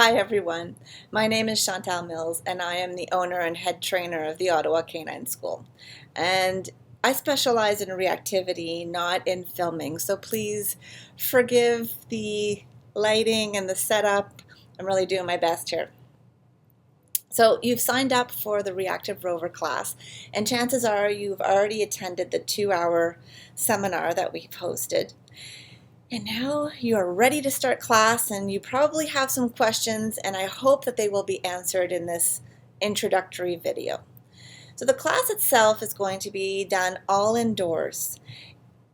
Hi everyone, my name is Chantal Mills and I am the owner and head trainer of the Ottawa Canine School. And I specialize in reactivity, not in filming, so please forgive the lighting and the setup. I'm really doing my best here. So you've signed up for the Reactive Rover class, and chances are you've already attended the 2-hour seminar that we've hosted. And now you are ready to start class, and you probably have some questions, and I hope that they will be answered in this introductory video. So the class itself is going to be done all indoors,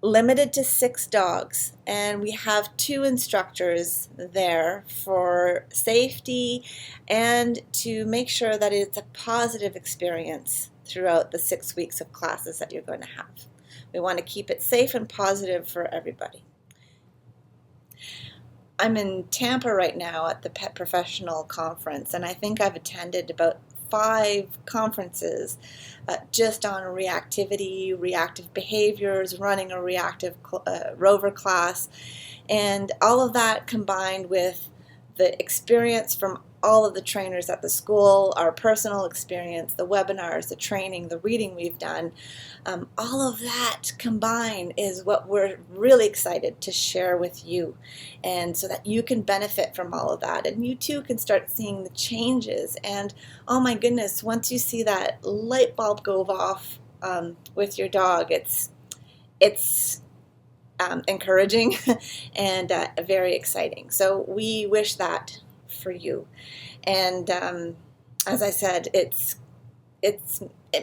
limited to 6 dogs, and we have 2 instructors there for safety and to make sure that it's a positive experience throughout the 6 weeks of classes that you're going to have. We want to keep it safe and positive for everybody. I'm in Tampa right now at the Pet Professional Conference, and I think I've attended about 5 conferences just on reactivity, reactive behaviors, running a reactive rover class, and all of that combined with the experience from all of the trainers at the school, our personal experience, the webinars, the training, the reading we've done, all of that combined is what we're really excited to share with you, and so that you can benefit from all of that, and you too can start seeing the changes. And oh my goodness, once you see that light bulb go off with your dog, it's encouraging and very exciting. So we wish that for you. And as I said, it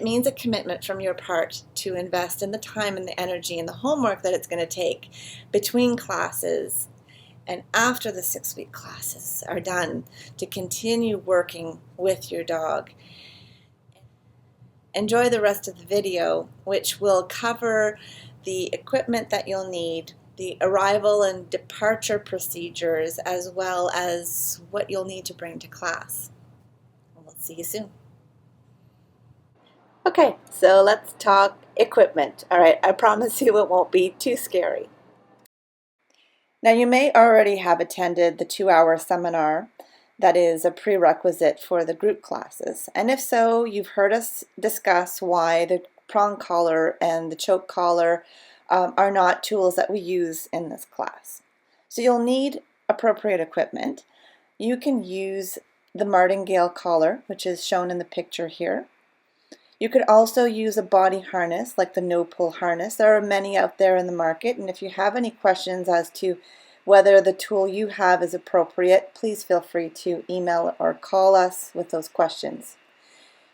means a commitment from your part to invest in the time and the energy and the homework that it's going to take between classes and after the 6-week classes are done to continue working with your dog. Enjoy the rest of the video, which will cover the equipment that you'll need, the arrival and departure procedures, as well as what you'll need to bring to class. We'll see you soon. Okay, so let's talk equipment. All right, I promise you it won't be too scary. Now, you may already have attended the 2-hour seminar that is a prerequisite for the group classes. And if so, you've heard us discuss why the prong collar and the choke collar are not tools that we use in this class. So you'll need appropriate equipment. You can use the martingale collar, which is shown in the picture here. You could also use a body harness like the no-pull harness. There are many out there in the market, and if you have any questions as to whether the tool you have is appropriate, please feel free to email or call us with those questions.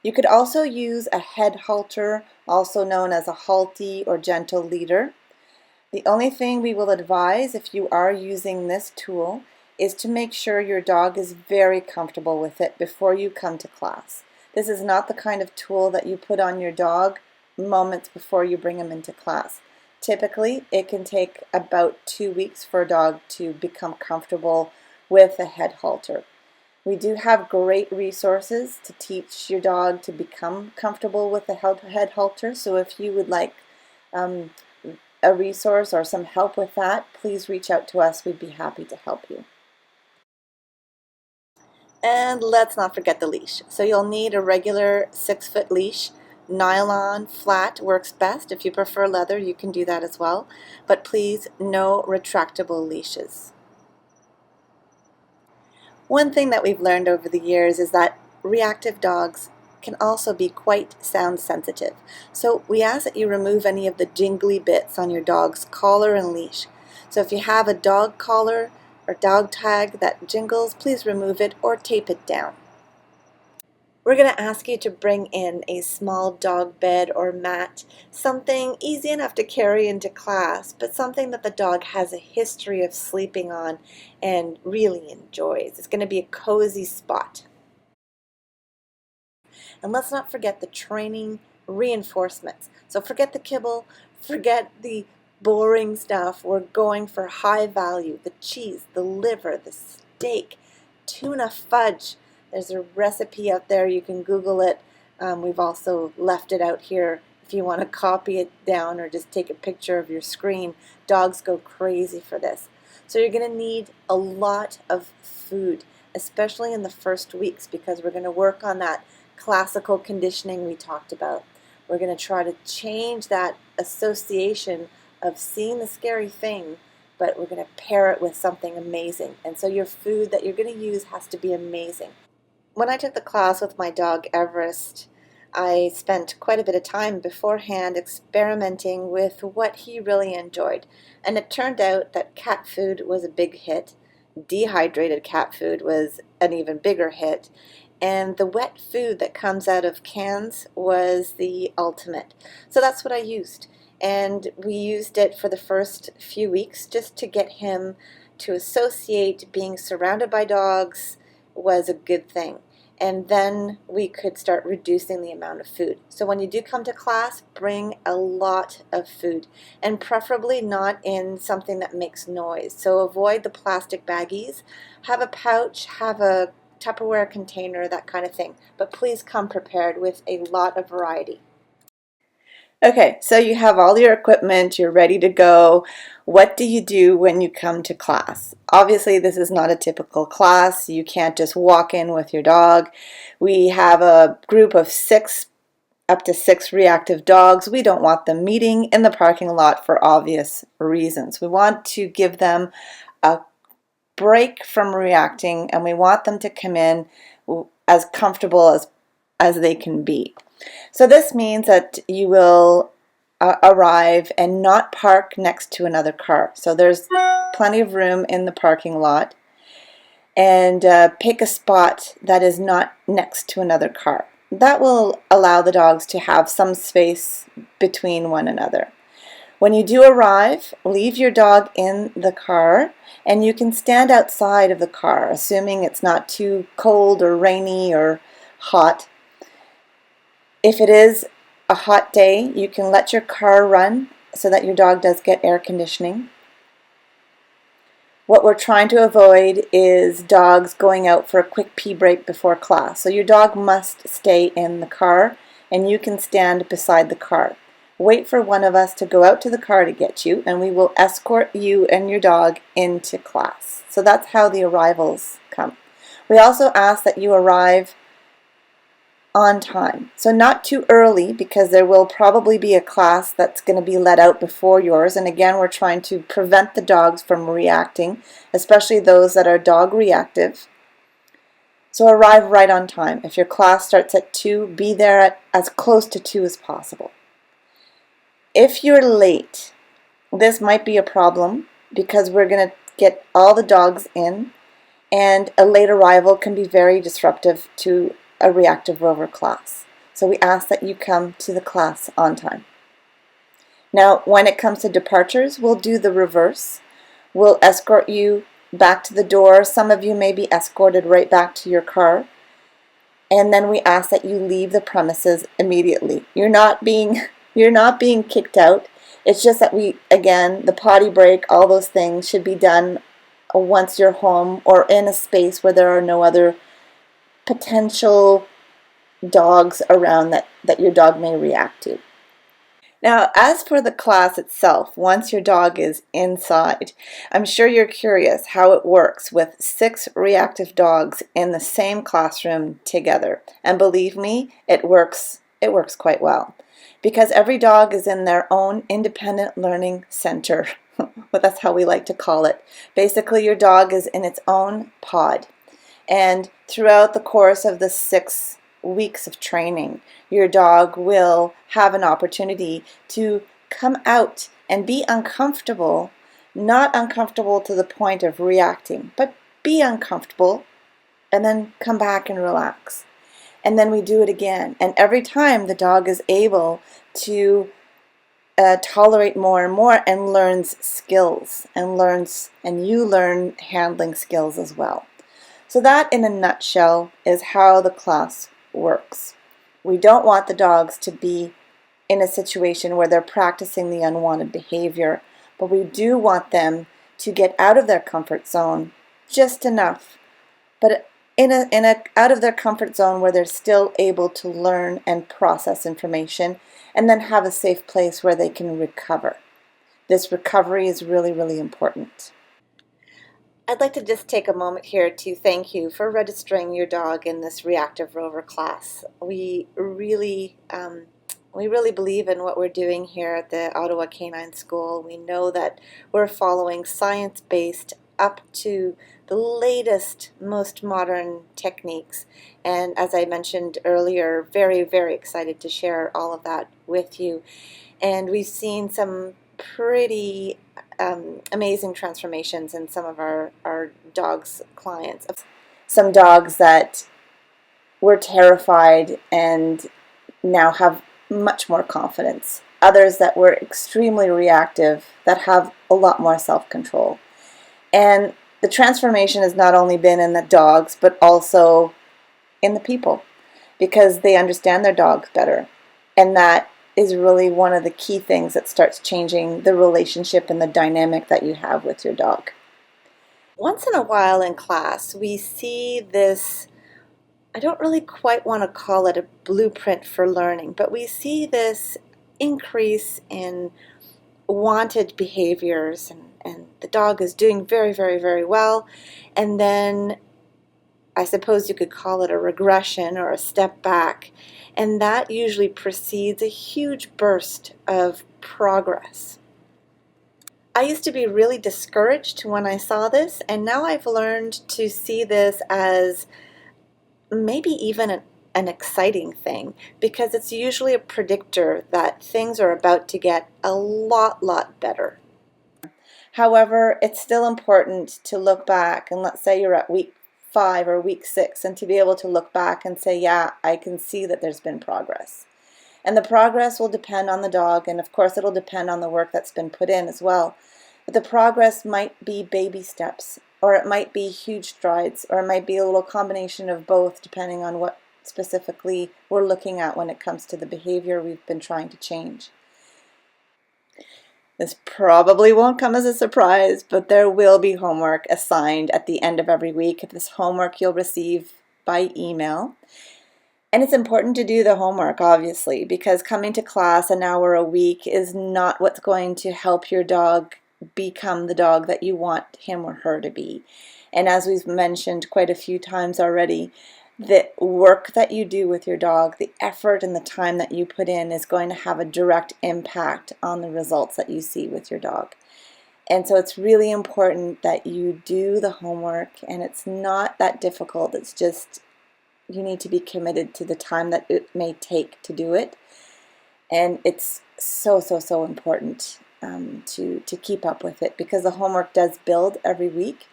You could also use a head halter, also known as a halty or gentle leader. The only thing we will advise if you are using this tool is to make sure your dog is very comfortable with it before you come to class. This is not the kind of tool that you put on your dog moments before you bring him into class. Typically, it can take about 2 weeks for a dog to become comfortable with a head halter. We do have great resources to teach your dog to become comfortable with the head halter, so if you would like a resource or some help with that, please reach out to us. We'd be happy to help you. And let's not forget the leash. So you'll need a regular 6-foot leash. Nylon flat works best. If you prefer leather, you can do that as well. But please, no retractable leashes. One thing that we've learned over the years is that reactive dogs can also be quite sound sensitive. So we ask that you remove any of the jingly bits on your dog's collar and leash. So if you have a dog collar or dog tag that jingles, please remove it or tape it down. We're going to ask you to bring in a small dog bed or mat, something easy enough to carry into class, but something that the dog has a history of sleeping on and really enjoys. It's going to be a cozy spot. And let's not forget the training reinforcements. So forget the kibble, forget the boring stuff. We're going for high value, the cheese, the liver, the steak, tuna fudge. There's a recipe out there. You can Google it. We've also left it out here if you want to copy it down or just take a picture of your screen. Dogs go crazy for this. So you're going to need a lot of food. especially in the first weeks, because we're going to work on that classical conditioning we talked about. We're going to try to change that association of seeing the scary thing, but we're going to pair it with something amazing. And so your food that you're going to use has to be amazing. When I took the class with my dog Everest, I spent quite a bit of time beforehand experimenting with what he really enjoyed. And it turned out that cat food was a big hit. Dehydrated cat food was an even bigger hit. And the wet food that comes out of cans was the ultimate. So that's what I used. And we used it for the first few weeks just to get him to associate being surrounded by dogs was a good thing. And then we could start reducing the amount of food. So when you do come to class, bring a lot of food, and preferably not in something that makes noise. So avoid the plastic baggies. Have a pouch, have a Tupperware container, that kind of thing. But please come prepared with a lot of variety. Okay, so you have all your equipment, you're ready to go. What do you do when you come to class? Obviously, this is not a typical class. You can't just walk in with your dog. We have a group of up to six reactive dogs. We don't want them meeting in the parking lot for obvious reasons. We want to give them a break from reacting, and we want them to come in as comfortable as they can be. So this means that you will arrive and not park next to another car. So there's plenty of room in the parking lot, and pick a spot that is not next to another car. That will allow the dogs to have some space between one another. When you do arrive, leave your dog in the car, and you can stand outside of the car, assuming it's not too cold or rainy or hot. If it is a hot day, you can let your car run so that your dog does get air conditioning. What we're trying to avoid is dogs going out for a quick pee break before class. So your dog must stay in the car, and you can stand beside the car. Wait for one of us to go out to the car to get you, and we will escort you and your dog into class. So that's how the arrivals come. We also ask that you arrive on time. So not too early, because there will probably be a class that's going to be let out before yours. And again, we're trying to prevent the dogs from reacting, especially those that are dog reactive. So arrive right on time. If your class starts at 2, be there at as close to 2 as possible. If you're late, this might be a problem, because we're going to get all the dogs in, and a late arrival can be very disruptive to a Reactive Rover class. So we ask that you come to the class on time. Now, when it comes to departures, we'll do the reverse. We'll escort you back to the door. Some of you may be escorted right back to your car. And then we ask that you leave the premises immediately. You're not being kicked out. It's just that again, the potty break, all those things should be done once you're home or in a space where there are no other potential dogs around that your dog may react to. Now, as for the class itself, once your dog is inside, I'm sure you're curious how it works with 6 reactive dogs in the same classroom together. And believe me, it works quite well, because every dog is in their own independent learning center. But that's how we like to call it. Basically, your dog is in its own pod. And throughout the course of the 6 weeks of training, your dog will have an opportunity to come out and be uncomfortable, not uncomfortable to the point of reacting, but be uncomfortable, and then come back and relax. And then we do it again. And every time the dog is able to tolerate more and more, and learns skills, and you learn handling skills as well. So that, in a nutshell, is how the class works. We don't want the dogs to be in a situation where they're practicing the unwanted behavior, but we do want them to get out of their comfort zone just enough, but out of their comfort zone where they're still able to learn and process information, and then have a safe place where they can recover. This recovery is really, really important. I'd like to just take a moment here to thank you for registering your dog in this Reactive Rover class. We really believe in what we're doing here at the Ottawa Canine School. We know that we're following science-based up to the latest, most modern techniques. And as I mentioned earlier, very, very excited to share all of that with you. And we've seen some pretty amazing transformations in some of our dogs' clients. Some dogs that were terrified and now have much more confidence. Others that were extremely reactive that have a lot more self-control. And the transformation has not only been in the dogs, but also in the people, because they understand their dogs better. And that is really one of the key things that starts changing the relationship and the dynamic that you have with your dog. Once in a while in class, we see this, I don't really quite want to call it a blueprint for learning, but we see this increase in wanted behaviors, and the dog is doing very, very, very well. And then I suppose you could call it a regression or a step back. And that usually precedes a huge burst of progress. I used to be really discouraged when I saw this, and now I've learned to see this as maybe even an exciting thing, because it's usually a predictor that things are about to get a lot better. However, it's still important to look back, and let's say you're at week 5 or week 6, and to be able to look back and say, yeah, I can see that there's been progress. And the progress will depend on the dog, and of course it'll depend on the work that's been put in as well. But the progress might be baby steps, or it might be huge strides, or it might be a little combination of both, depending on what specifically we're looking at when it comes to the behavior we've been trying to change. This probably won't come as a surprise, but there will be homework assigned at the end of every week. This homework you'll receive by email. And it's important to do the homework, obviously, because coming to class an hour a week is not what's going to help your dog become the dog that you want him or her to be. And as we've mentioned quite a few times already, the work that you do with your dog, the effort and the time that you put in is going to have a direct impact on the results that you see with your dog. And so it's really important that you do the homework, and it's not that difficult. It's just you need to be committed to the time that it may take to do it. And it's so important to keep up with it, because the homework does build every week.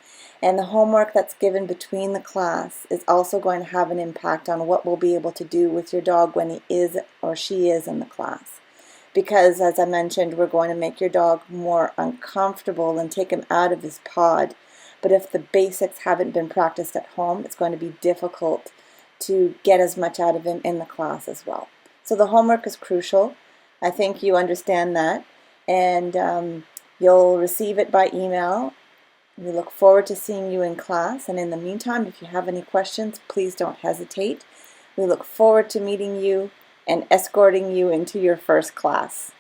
And the homework that's given between the class is also going to have an impact on what we'll be able to do with your dog when he is or she is in the class. Because, as I mentioned, we're going to make your dog more uncomfortable and take him out of his pod. But if the basics haven't been practiced at home, it's going to be difficult to get as much out of him in the class as well. So the homework is crucial. I think you understand that. And you'll receive it by email. We look forward to seeing you in class, and in the meantime, if you have any questions, please don't hesitate. We look forward to meeting you and escorting you into your first class.